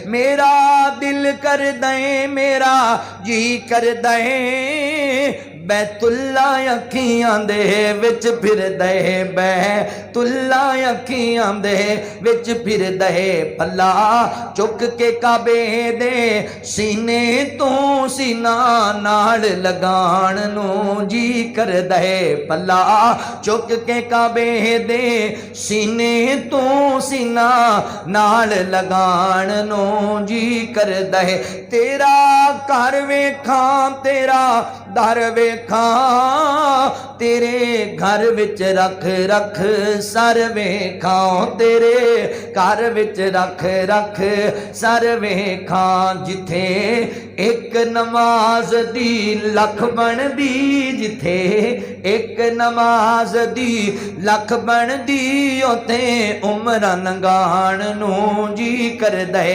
मेरा दिल कर दे, मेरा जी कर दे, बैतुल्ला अखियां दे विच फिर दे, बैतुल्ला अखियां दे विच फिर दे, पल्ला चुक के काबे दे सीने तो सीना नाल लगाण नू जी कर दे, पल्ला चुक के काबे दे सीने तो सीना नाल लगाण नू जी कर दे। तेरा घर वेखां, तेरा दर वेखां, तेरे घर विच रख रख सर वेखां, तेरे घर विच रख रख सर वेखां, जिथे एक नमाज दी लख बनदी, जिथे एक नमाज दी लख बनदी, उथे उमरां लंघाण नू जी कर दे।